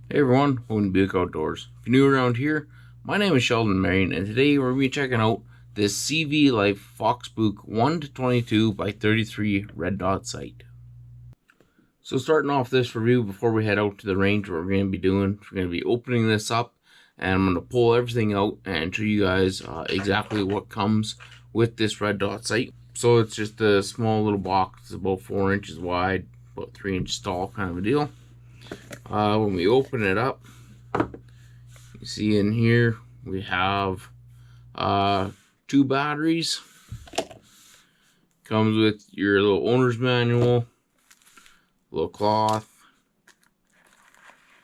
Hey everyone, welcome to Spook Outdoors. If you're new around here, my name is Sheldon Marion, and today we're going to be checking out this CVLife Fox Spook 1x22x33 red dot sight. So starting off this review, before we head out to the range, what we're going to be doing, we're going to be opening this up, and I'm going to pull everything out and show you guys exactly what comes with this red dot sight. So it's just a small little box, it's about 4 inches wide, about 3 inches tall kind of a deal. When we open it up, you see in here we have 2 batteries. Comes with your little owner's manual, little cloth.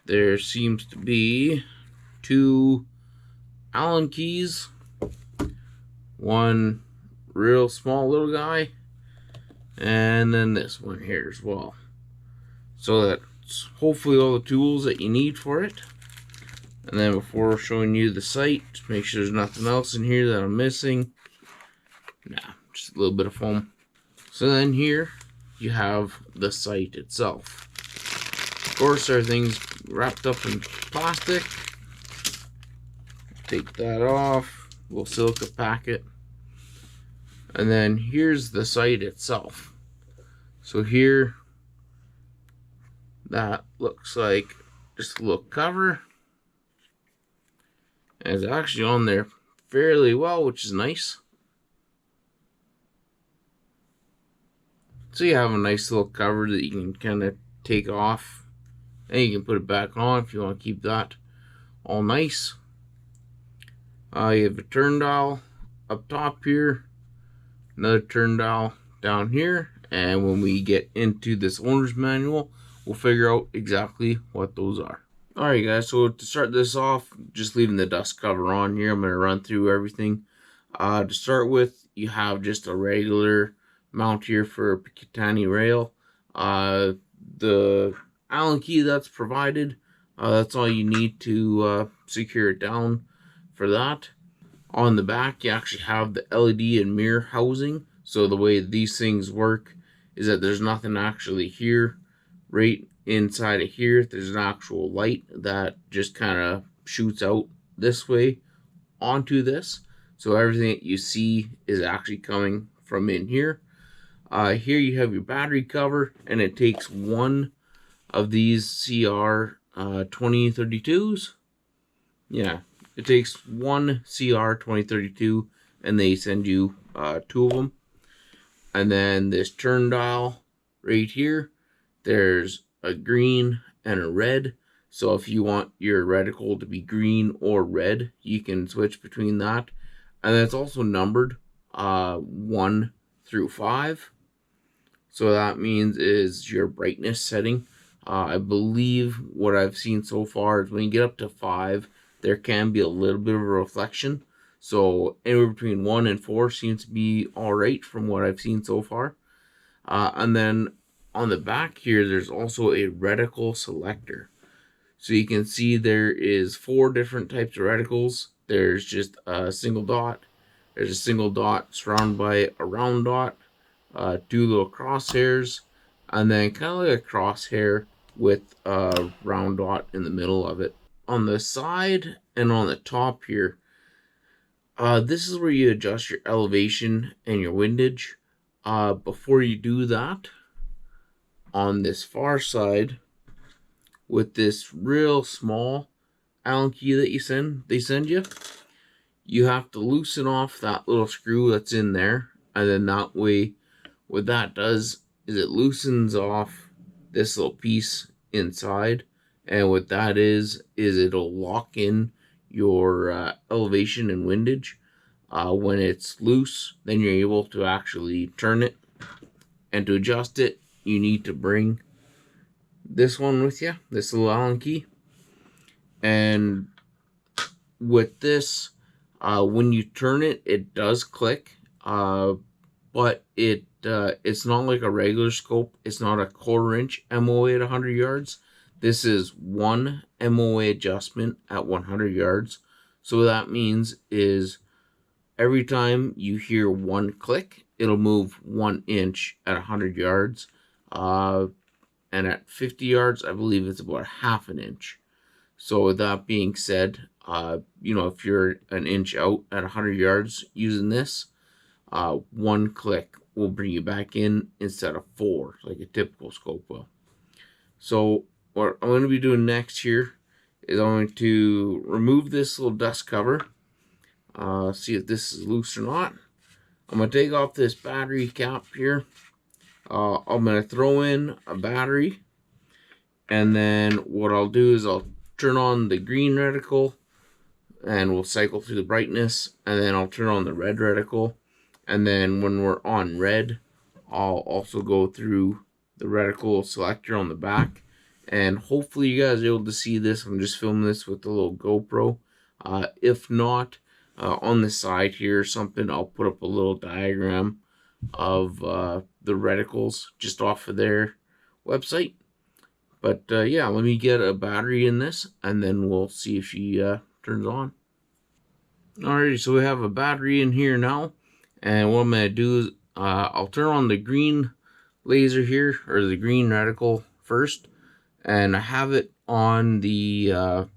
There seems to be 2 Allen keys, one real small little guy, and then this one here as well. So that's hopefully all the tools that you need for it. And then before showing you the sight, make sure there's nothing else in here that I'm missing. Nah, just a little bit of foam. So then here you have the sight itself. Of course, everything's wrapped up in plastic. Take that off, little silica packet. And then here's the sight itself. So here, that looks like just a little cover. And it's actually on there fairly well, which is nice. So you have a nice little cover that you can kind of take off, and you can put it back on if you want to keep that all nice. You have a turn dial up top here, another turn dial down here, and when we get into this owner's manual, we'll figure out exactly what those are. Alright guys, so to start this off, just leaving the dust cover on here, I'm going to run through everything. To start with, you have just a regular mount here for a Picatinny rail. The Allen key that's provided, that's all you need to secure it down for that. On the back, you actually have the LED and mirror housing. So the way these things work is that there's nothing actually here. Right inside of here, there's an actual light that just kind of shoots out this way onto this. So everything that you see is actually coming from in here. Here you have your battery cover, and it takes one of these CR 2032s. Yeah, it takes one CR 2032, and they send you 2 of them. And then this turn dial right here, there's a green and a red. So if you want your reticle to be green or red, you can switch between that. And then it's also numbered 1 through 5. So that means is your brightness setting. I believe what I've seen so far is when you get up to 5, there can be a little bit of a reflection. So anywhere between 1 and 4 seems to be alright from what I've seen so far. And then on the back here, there's also a reticle selector. So you can see there is 4 different types of reticles. There's just a single dot. There's a single dot surrounded by a round dot, 2 little crosshairs, and then kind of like a crosshair with a round dot in the middle of it. On the side and on the top here, this is where you adjust your elevation and your windage. Before you do that, on this far side, with this real small Allen key that they send you, you have to loosen off that little screw that's in there, and then that way, what that does is it loosens off this little piece inside, and what that is it'll lock in your elevation and windage. When it's loose, then you're able to actually turn it, and to adjust it, you need to bring this one with you, this little Allen key. And with this, when you turn it, it does click, but it's not like a regular scope. It's not a 1/4 inch MOA at 100 yards. This is 1 MOA adjustment at 100 yards. So that means is every time you hear 1 click, it'll move 1 inch at 100 yards. And at 50 yards, I believe it's about 1/2 inch. So with that being said, you know, if you're an inch out at 100 yards using this, 1 click will bring you back in instead of 4, like a typical scope will. So what I'm going to be doing next here is I'm going to remove this little dust cover, see if this is loose or not. I'm going to take off this battery cap here. I'm going to throw in a battery, and then what I'll do is I'll turn on the green reticle and we'll cycle through the brightness, and then I'll turn on the red reticle, and then when we're on red, I'll also go through the reticle selector on the back. And hopefully you guys are able to see this. I'm just filming this with the little GoPro. If not, on the side here or something, I'll put up a little diagram of the reticles just off of their website. But yeah, let me get a battery in this, and then we'll see if she turns on. Alrighty, so we have a battery in here now, and what I'm going to do is I'll turn on the green laser here, or the green reticle first, and I have it on the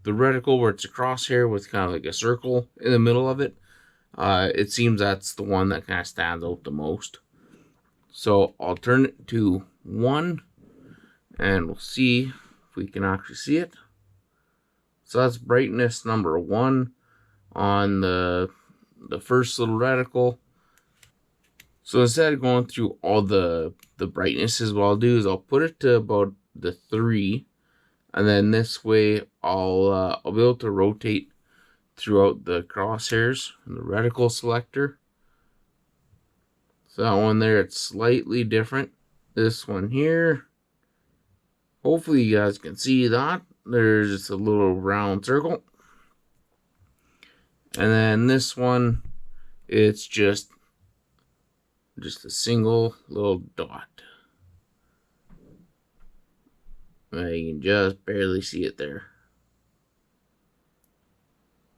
reticle where it's a crosshair with kind of like a circle in the middle of it. It seems that's the one that kind of stands out the most. So I'll turn it to 1, and we'll see if we can actually see it. So that's brightness number 1 on the first little reticle. So instead of going through all the brightnesses, what I'll do is I'll put it to about the 3, and then this way I'll be able to rotate throughout the crosshairs and the reticle selector. So that one there, it's slightly different. This one here, hopefully you guys can see that. There's just a little round circle. And then this one, it's just a single little dot. You can just barely see it there.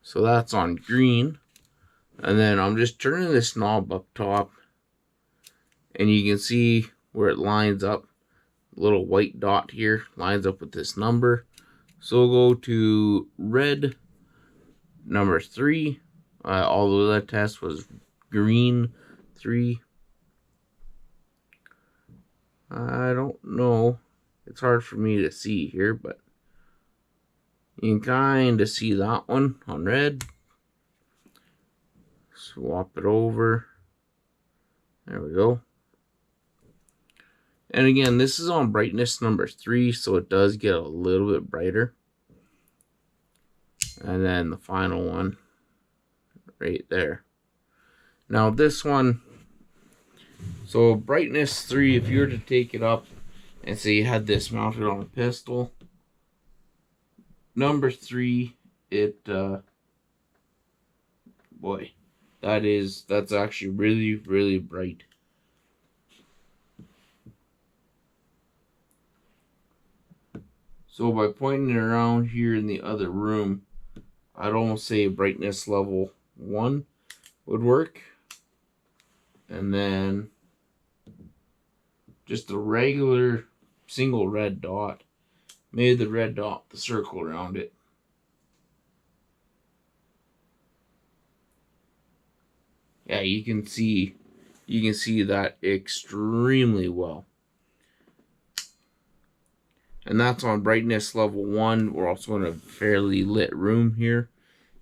So that's on green. And then I'm just turning this knob up top, and you can see where it lines up. Little white dot here lines up with this number. So we'll go to red number 3. Although that test was green 3. I don't know. It's hard for me to see here, but you can kind of see that one on red. Swap it over. There we go. And again, this is on brightness number 3, so it does get a little bit brighter. And then the final one right there. Now this one, so brightness 3, if you were to take it up and say you had this mounted on a pistol, number 3, it boy, that's actually really, really bright. So by pointing it around here in the other room, I'd almost say brightness level 1 would work. And then just a regular single red dot. Maybe the red dot, the circle around it. Yeah, you can see that extremely well. And that's on brightness level 1. We're also in a fairly lit room here.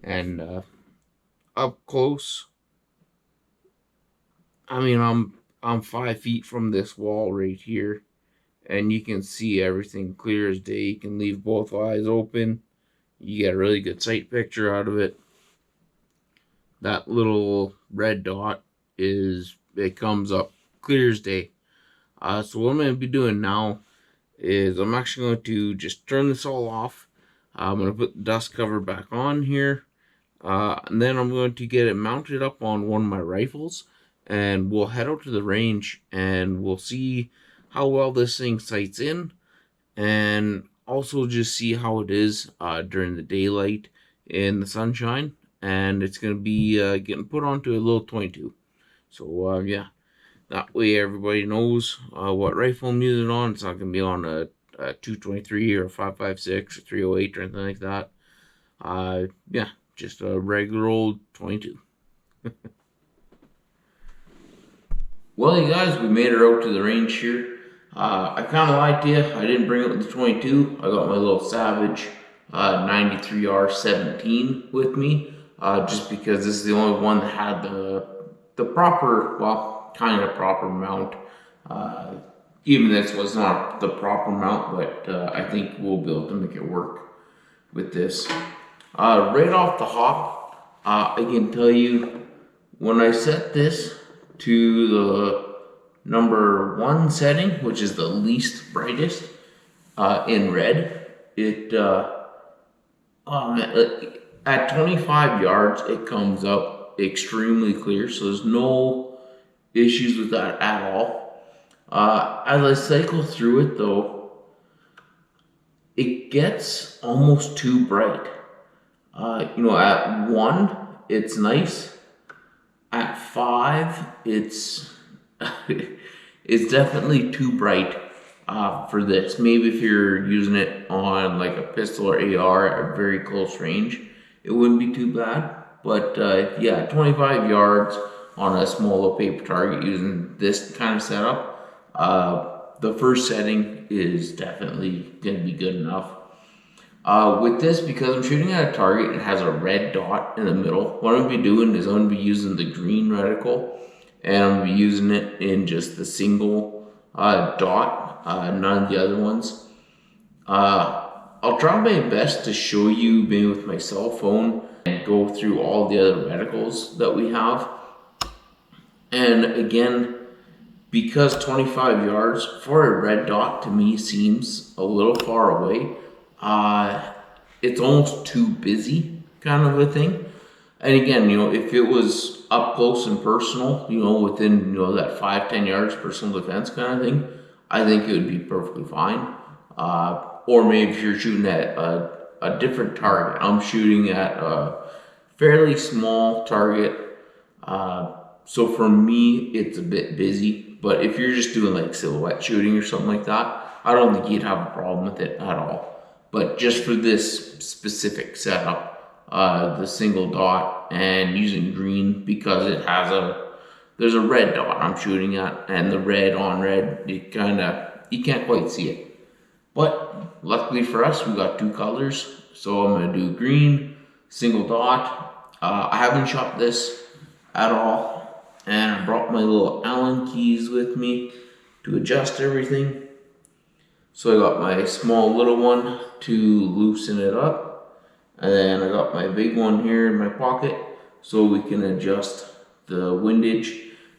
And up close, I mean, I'm 5 feet from this wall right here, and you can see everything clear as day. You can leave both eyes open. You get a really good sight picture out of it. That little red dot it comes up clear as day. So what I'm going to be doing now is I'm actually going to just turn this all off. I'm going to put the dust cover back on here. And then I'm going to get it mounted up on one of my rifles. And we'll head out to the range and we'll see how well this thing sights in. And also just see how it is during the daylight in the sunshine. And it's going to be getting put onto a little 22. So yeah. That way everybody knows what rifle I'm using on. It's not going to be on a 223 or a 556 or 308 or anything like that. Yeah, just a regular old 22. Well, you guys, we made it out to the range here. I kind of lied to you. I didn't bring up the 22. I got my little Savage 93R17 with me, just because this is the only one that had the proper, well, kind of proper mount. Even this was not the proper mount, but I think we'll be able to make it work with this. Right off the hop, I can tell you, when I set this to the number 1 setting, which is the least brightest, in red, it at 25 yards it comes up extremely clear, so there's no issues with that at all. As I cycle through it though, it gets almost too bright. You know, at 1 it's nice. At 5 it's it's definitely too bright for this. Maybe if you're using it on like a pistol or AR at very close range, it wouldn't be too bad. But yeah, 25 yards on a small little paper target using this kind of setup, the first setting is definitely going to be good enough. With this, because I'm shooting at a target, it has a red dot in the middle. What I'm going to be doing is I'm going to be using the green reticle, and I'm going to be using it in just the single dot, none of the other ones. I'll try my best to show you, maybe with my cell phone, and go through all the other reticles that we have. And again, because 25 yards for a red dot to me seems a little far away, it's almost too busy kind of a thing. And again, you know, if it was up close and personal, you know, within, you know, that 5-10 yards personal defense kind of thing, I think it would be perfectly fine. Or maybe if you're shooting at a different target. I'm shooting at a fairly small target, so for me it's a bit busy. But if you're just doing like silhouette shooting or something like that, I don't think you'd have a problem with it at all. But just for this specific setup, the single dot and using green, because it has there's a red dot I'm shooting at, and the red on red, you can't quite see it. But luckily for us, we got 2 colors, so I'm gonna do green, single dot. I haven't shot this at all, and I brought my little Allen keys with me to adjust everything. So I got my small little one to loosen it up, and then I got my big one here in my pocket so we can adjust the windage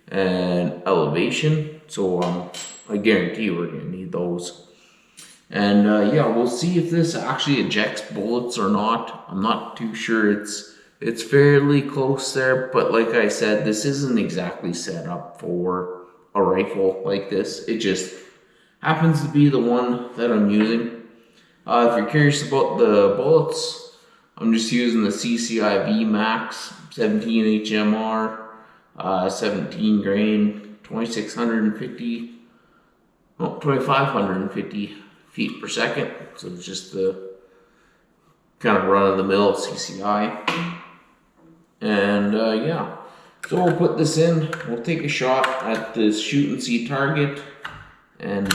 and elevation. So I guarantee we're gonna need those. And yeah, we'll see if this actually ejects bullets or not. I'm not too sure. It's fairly close there, but like I said, this isn't exactly set up for a rifle like this. It just happens to be the one that I'm using. If you're curious about the bullets, I'm just using the CCI Max 17 HMR, 17 grain, 2550 feet per second. So it's just the kind of run-of-the-mill CCI. And yeah, so we'll put this in. We'll take a shot at this shoot and see target, and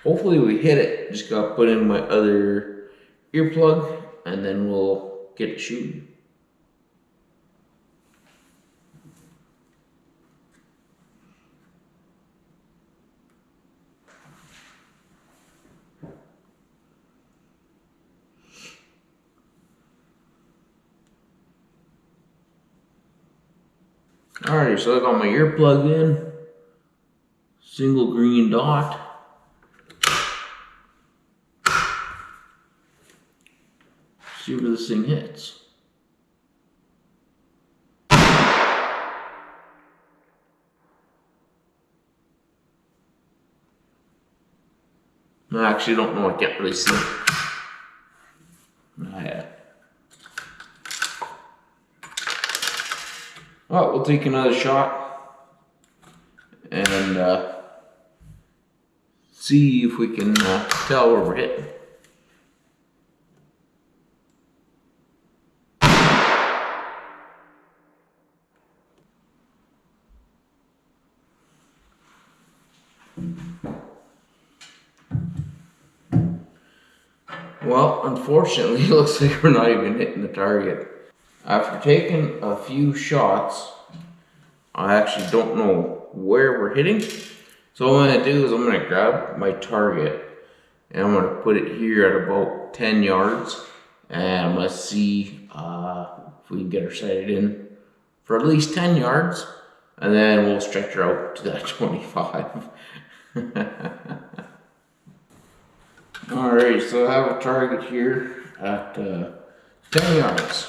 hopefully we hit it. Just gotta put in my other earplug, and then we'll get it shooting. Alright, so I got my earplug in, single green dot. See where this thing hits. I actually don't know, I can't really see. Well, we'll take another shot and see if we can tell where we're hitting. well, unfortunately, it looks like we're not even hitting the target. After taking a few shots, I actually don't know where we're hitting. So what I'm gonna do is I'm gonna grab my target and I'm gonna put it here at about 10 yards. And I'm gonna see if we can get her sighted in for at least 10 yards. And then we'll stretch her out to that 25. Alright, so I have a target here at 10 yards.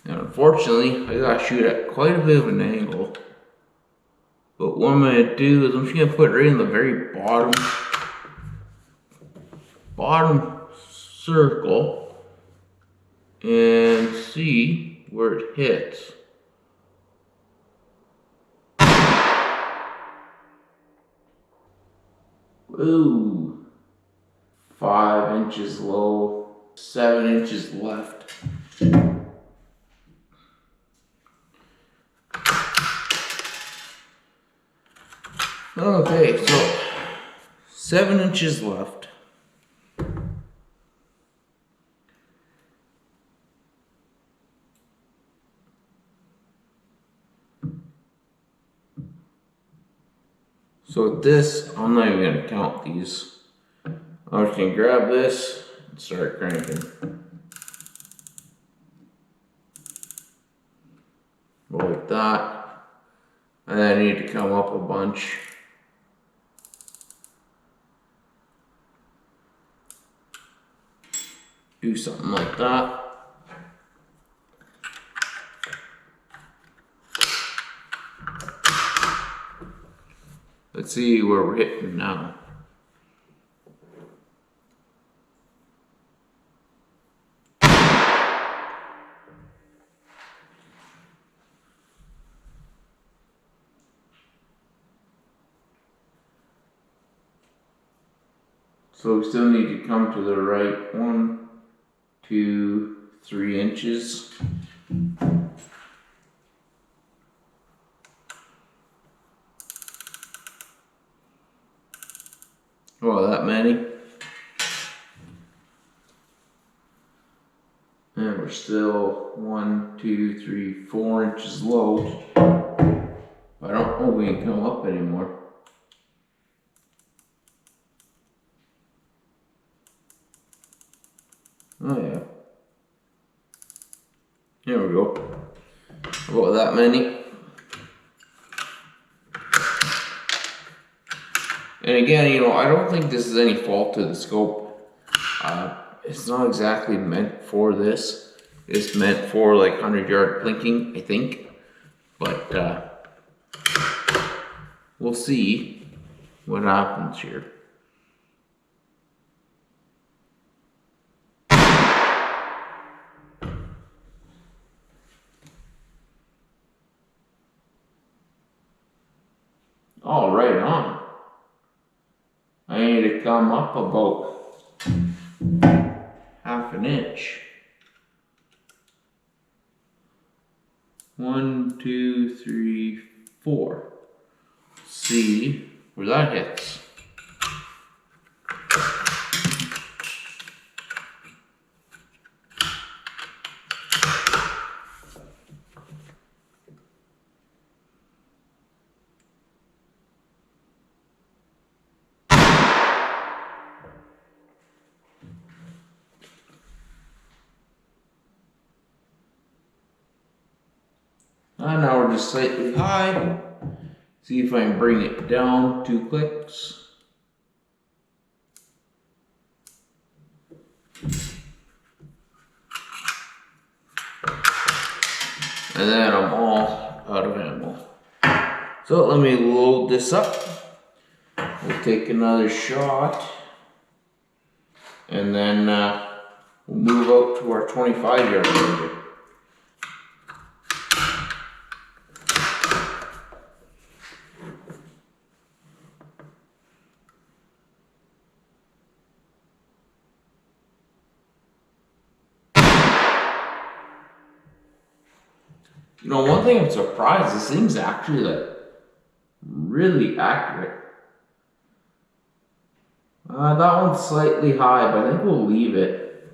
And unfortunately, I gotta shoot at quite a bit of an angle. But what I'm gonna do is I'm just gonna put it right in the very bottom circle and see where it hits. Ooh, 5 inches low, 7 inches left. Okay, so 7 inches left. So with this, I'm not even gonna count these. I'm just gonna grab this and start cranking. Go like that. And then I need to come up a bunch. Do something like that. Let's see where we're hitting now. So we still need to come to the right 1, 2, 3 inches. Oh, that many. And we're still 1, 2, 3, 4 inches low. I don't know if we can come up anymore. Oh yeah. Here we go. About that many. And again, you know, I don't think this is any fault to the scope. It's not exactly meant for this. It's meant for like 100-yard plinking, I think. But we'll see what happens here. All right on. I need to come up about 1/2 inch. 1, 2, 3, 4. See where that hits. And now we're just slightly high. See if I can bring it down 2 clicks. And then I'm all out of ammo. So let me load this up. We'll take another shot. And then we'll move out to our 25-yard target. You know, one thing I'm surprised, this thing's actually like really accurate. That one's slightly high, but I think we'll leave it.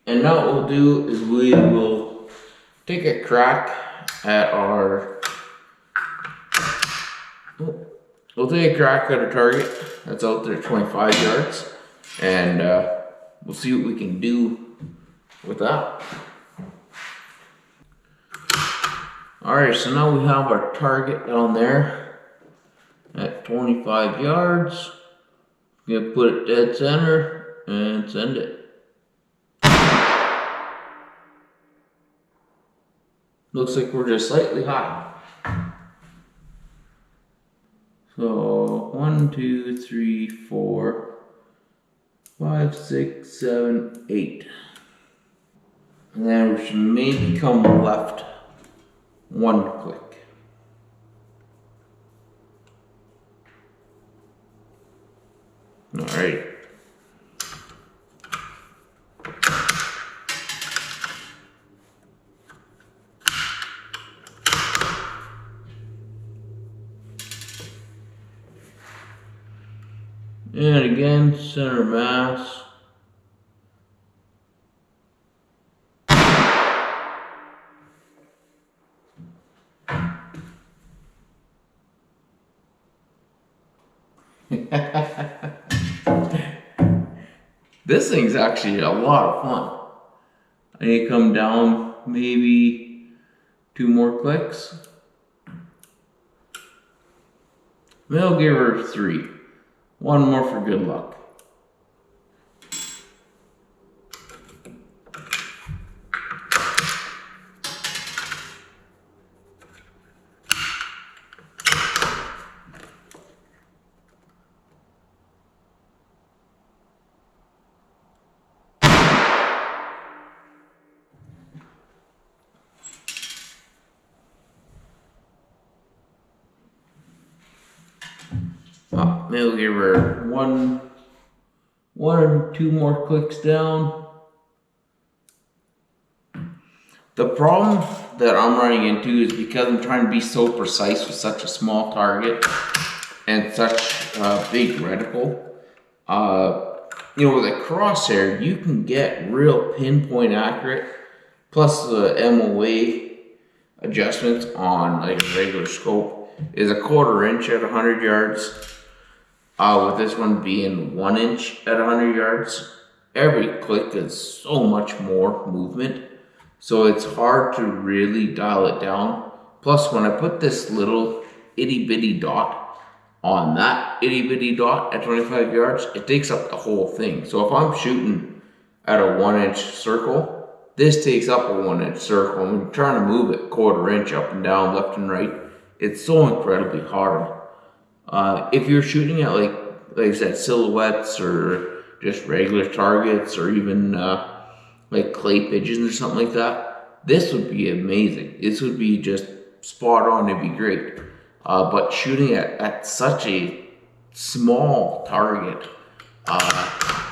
And now what we'll do is we will take a crack at our, we'll take a crack at our target that's out there at 25 yards, and we'll see what we can do with that. Alright, so now we have our target down there at 25 yards. I'm gonna put it dead center and send it. Looks like we're just slightly high. So 1, 2, 3, 4, 5, 6, 7, 8. And then we should maybe come left 1 click. All right. And again, center mass. This thing's actually a lot of fun. I need to come down maybe 2 more clicks. Maybe I'll give her 3. 1 more for good luck. Maybe we'll give her 1 or 2 more clicks down. The problem that I'm running into is because I'm trying to be so precise with such a small target and such a big reticle. You know, with a crosshair, you can get real pinpoint accurate. Plus the MOA adjustments on like a regular scope is a 1/4 inch at 100 yards. With this one being 1 inch at 100 yards, every click is so much more movement. So it's hard to really dial it down. Plus when I put this little itty bitty dot on that itty bitty dot at 25 yards, it takes up the whole thing. So if I'm shooting at a 1 inch circle, this takes up a 1 inch circle. I'm trying to move it 1/4 inch up and down, left and right. It's so incredibly hard. If you're shooting at like I said, silhouettes or just regular targets or even like clay pigeons or something like that, this would be amazing. This would be just spot on, it'd be great. But shooting at such a small target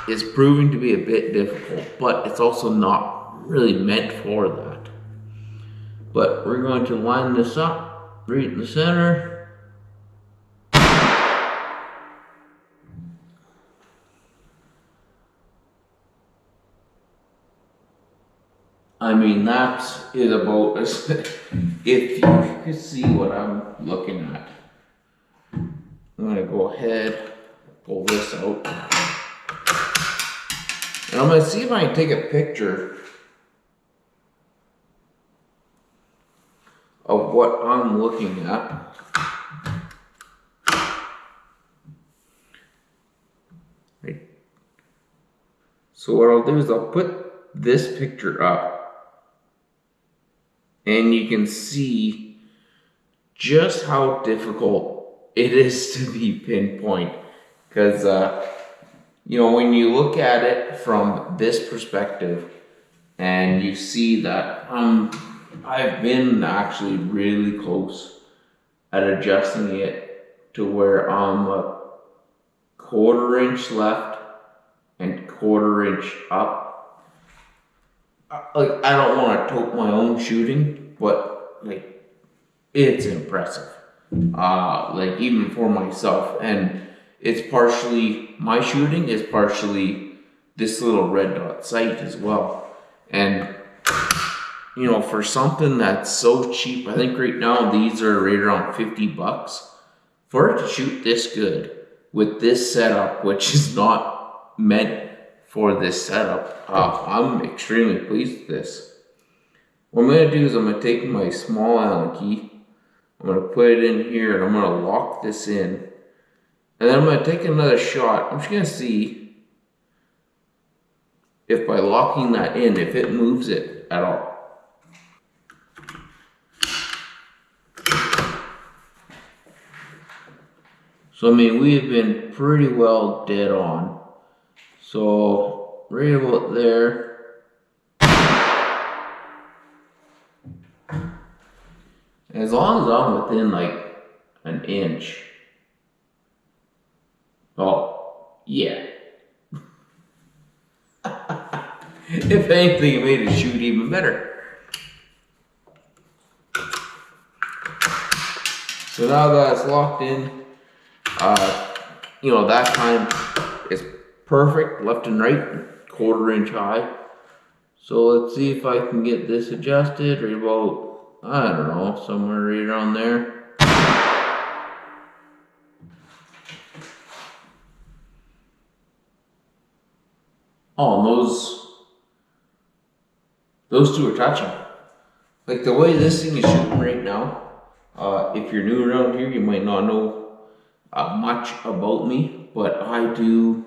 is proving to be a bit difficult, but it's also not really meant for that. But we're going to line this up right in the center. I mean, that is about as, if you can see what I'm looking at. I'm gonna go ahead, pull this out. And I'm gonna see if I can take a picture of what I'm looking at. Right. So what I'll do is I'll put this picture up. And you can see just how difficult it is to be pinpoint. Because, you know, when you look at it from this perspective and you see that I've been actually really close at adjusting it to where I'm a 1/4 inch left and 1/4 inch up. Like, I don't want to tote my own shooting, but like, it's impressive. Like even for myself, and it's partially my shooting, it's partially this little red dot sight as well. And you know, for something that's so cheap, I think right now these are right around 50 bucks. For it to shoot this good with this setup, which is not meant for this setup, I'm extremely pleased with this. What I'm going to do is I'm going to take my small Allen key, I'm going to put it in here, and I'm going to lock this in. And then I'm going to take another shot. I'm just going to see if by locking that in, if it moves it at all. So I mean, we have been pretty well dead on. So right about there. As long as I'm within like an inch. Oh, yeah. If anything, it made it shoot even better. So now that it's locked in, you know, that time is perfect, left and right, 1/4 inch high. So let's see if I can get this adjusted right about, I don't know, somewhere right around there. Oh, and those two are touching. Like the way this thing is shooting right now, if you're new around here, you might not know much about me, but I do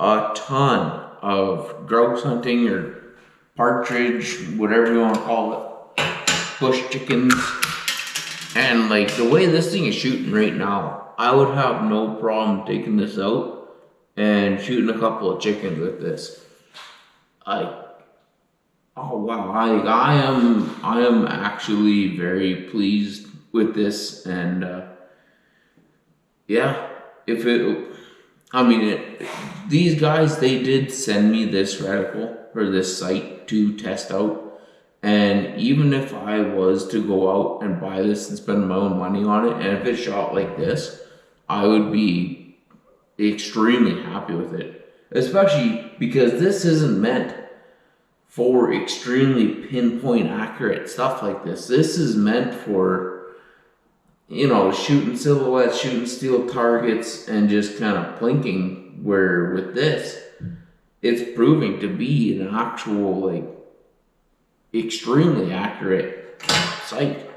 a ton of grouse hunting or partridge, whatever you want to call it, bush chickens, and like the way this thing is shooting right now, I would have no problem taking this out and shooting a couple of chickens with this. Oh wow, I am actually very pleased with this, and yeah, these guys, they did send me this reticle or this sight to test out, and even if I was to go out and buy this and spend my own money on it, and if it shot like this, I would be extremely happy with it, especially because this isn't meant for extremely pinpoint accurate stuff like this. This is meant for, you know, shooting silhouettes, shooting steel targets, and just kind of plinking, where with this, it's proving to be an actual, like, extremely accurate sight.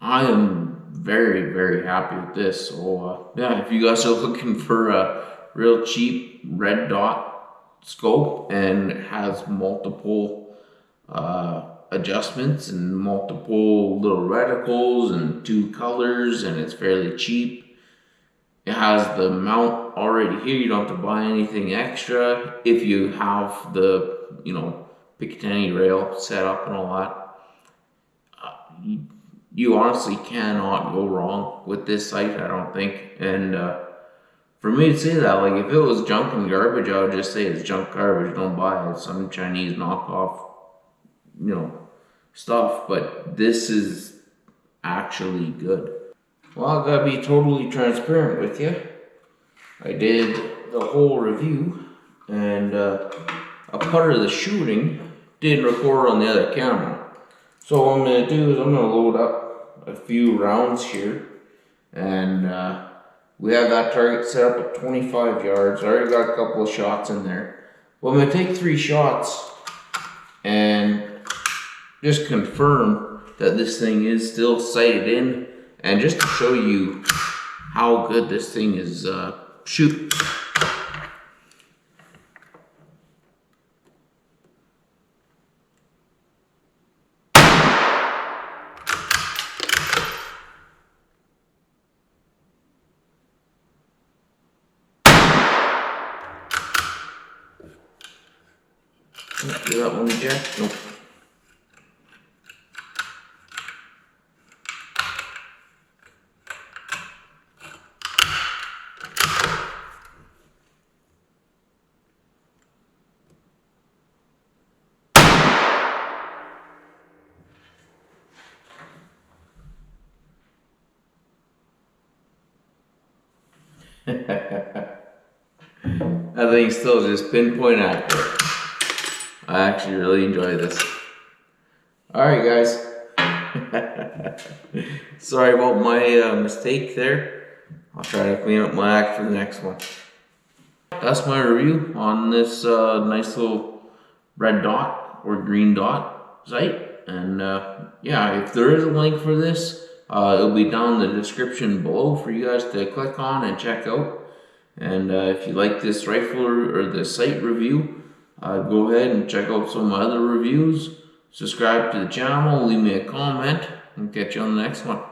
I am very, very happy with this. So, yeah, if you guys are looking for a real cheap red dot scope and has multiple adjustments and multiple little reticles and 2 colors, and it's fairly cheap. It has the mount already here, you don't have to buy anything extra. If you have the, you know, Picatinny rail set up and all that, you honestly cannot go wrong with this sight, I don't think. And for me to say that, like, if it was junk and garbage, I would just say it's junk garbage, don't buy it. Some Chinese knockoff, you know, stuff. But this is actually good. Well, I gotta be totally transparent with you. I did the whole review, and a part of the shooting didn't record on the other camera. So what I'm gonna do is I'm gonna load up a few rounds here, and we have that target set up at 25 yards. I already got a couple of shots in there. Well, I'm going to take 3 shots and just confirm that this thing is still sighted in, and just to show you how good this thing is shooting. Do that one, Jack? Nope. That thing still just pinpoint accurate. I actually really enjoy this. Alright guys. Sorry about my mistake there. I'll try to clean up my act for the next one. That's my review on this nice little red dot or green dot sight. And yeah, if there is a link for this, it'll be down in the description below for you guys to click on and check out. And if you like this rifle or the sight review, go ahead and check out some of my other reviews. Subscribe to the channel, leave me a comment, and catch you on the next one.